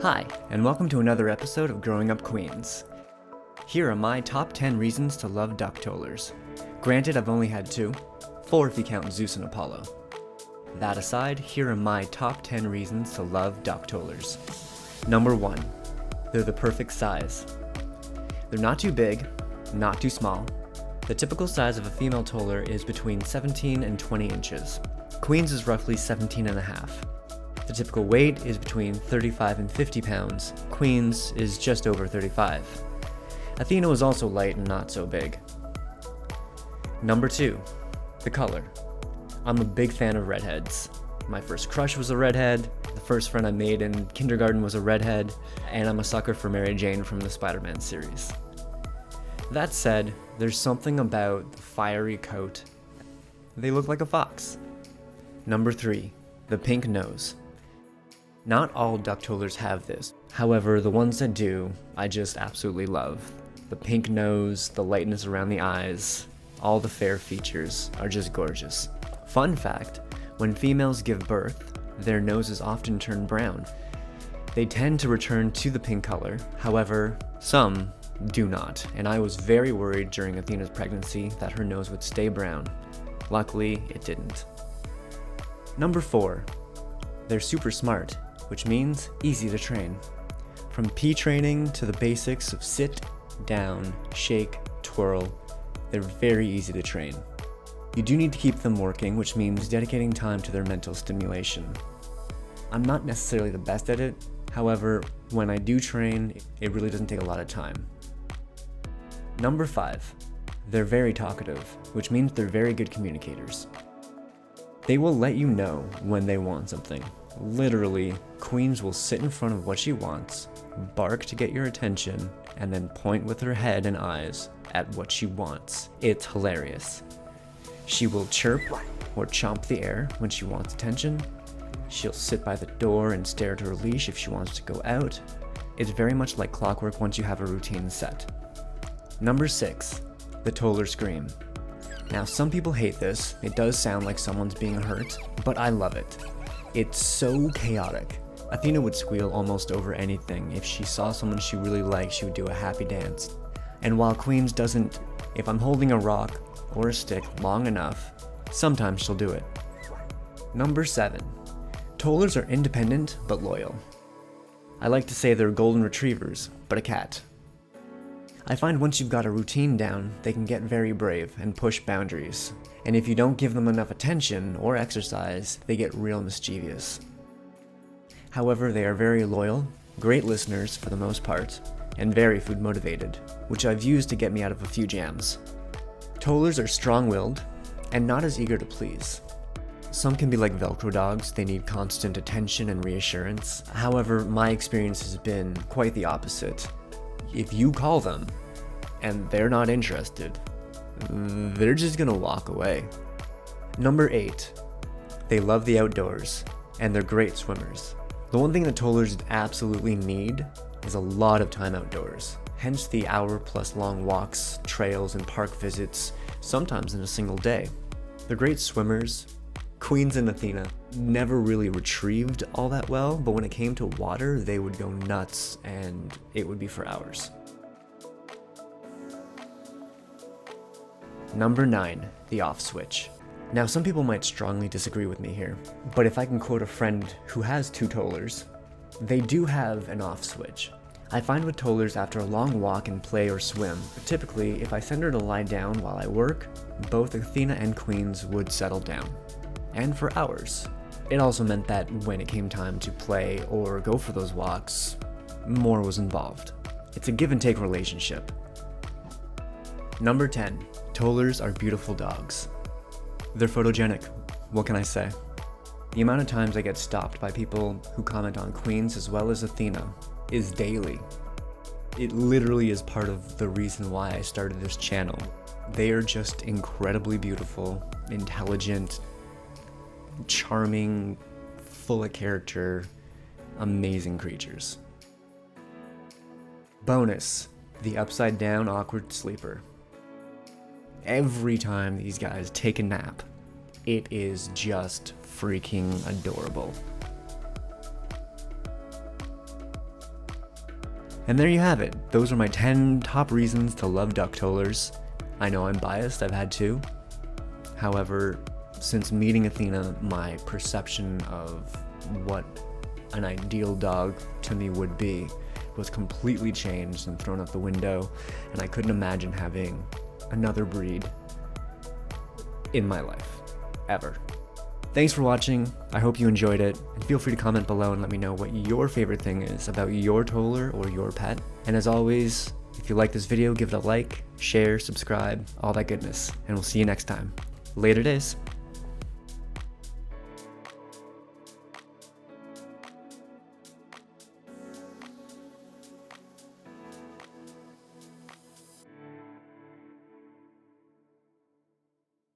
Hi, and welcome to another episode of Growing Up Queens. Here are my top 10 reasons to love duck tollers. Granted, I've only had 2, 4 if you count Zeus and Apollo. That aside, here are my top 10 reasons to love duck tollers. Number 1, they're the perfect size. They're not too big, not too small. The typical size of a female toller is between 17 and 20 inches. Qweens is roughly 17 and a half. The typical weight is between 35 and 50 pounds. Qweens is just over 35. Athena was also light and not so big. Number 2, the color. I'm a big fan of redheads. My first crush was a redhead, the first friend I made in kindergarten was a redhead, and I'm a sucker for Mary Jane from the Spider-Man series. That said, there's something about the fiery coat. They look like a fox. Number 3, the pink nose. Not all duck tollers have this. However, the ones that do, I just absolutely love. The pink nose, the lightness around the eyes, all the fair features are just gorgeous. Fun fact, when females give birth, their noses often turn brown. They tend to return to the pink color, however, some do not, and I was very worried during Athena's pregnancy that her nose would stay brown. Luckily, it didn't. Number 4, they're super smart, which means easy to train. From pea training to the basics of sit, down, shake, twirl, they're very easy to train. You do need to keep them working, which means dedicating time to their mental stimulation. I'm not necessarily the best at it, however, when I do train, it really doesn't take a lot of time. Number 5, they're very talkative, which means they're very good communicators. They will let you know when they want something. Literally, Qweens will sit in front of what she wants, bark to get your attention, and then point with her head and eyes at what she wants. It's hilarious. She will chirp or chomp the air when she wants attention. She'll sit by the door and stare at her leash if she wants to go out. It's very much like clockwork once you have a routine set. Number 6, the toller scream. Now, some people hate this. It does sound like someone's being hurt, but I love it. It's so chaotic. Athena would squeal almost over anything. If she saw someone she really liked, she would do a happy dance. And while Qweens doesn't, if I'm holding a rock or a stick long enough, sometimes she'll do it. Number 7, tollers are independent but loyal. I like to say they're golden retrievers, but a cat. I find once you've got a routine down, they can get very brave and push boundaries. And if you don't give them enough attention or exercise, they get real mischievous. However, they are very loyal, great listeners for the most part, and very food motivated, which I've used to get me out of a few jams. Tollers are strong-willed and not as eager to please. Some can be like Velcro dogs, they need constant attention and reassurance. However, my experience has been quite the opposite. If you call them and they're not interested, they're just gonna walk away. Number 8, they love the outdoors and they're great swimmers. The one thing that tollers absolutely need is a lot of time outdoors, hence the hour-plus long walks, trails, and park visits, sometimes in a single day. They're great swimmers. Qweens and Athena never really retrieved all that well, but when it came to water, they would go nuts and it would be for hours. Number 9, the off switch. Now, some people might strongly disagree with me here, but if I can quote a friend who has 2 tollers, they do have an off switch. I find with tollers after a long walk and play or swim, typically if I send her to lie down while I work, both Athena and Qweens would settle down. And for hours. It also meant that when it came time to play or go for those walks, more was involved. It's a give and take relationship. Number 10, tollers are beautiful dogs. They're photogenic, what can I say? The amount of times I get stopped by people who comment on Qweens as well as Athena is daily. It literally is part of the reason why I started this channel. They are just incredibly beautiful, intelligent, charming, full of character, amazing creatures. Bonus, the upside down awkward sleeper. Every time these guys take a nap, it is just freaking adorable. And there you have it. Those are my 10 top reasons to love duck tollers. I know I'm biased, I've had 2. However, since meeting Athena, my perception of what an ideal dog to me would be was completely changed and thrown out the window, and I couldn't imagine having another breed in my life, ever. Thanks for watching, I hope you enjoyed it, and feel free to comment below and let me know what your favorite thing is about your toller or your pet. And as always, if you like this video, give it a like, share, subscribe, all that goodness, and we'll see you next time. Later days.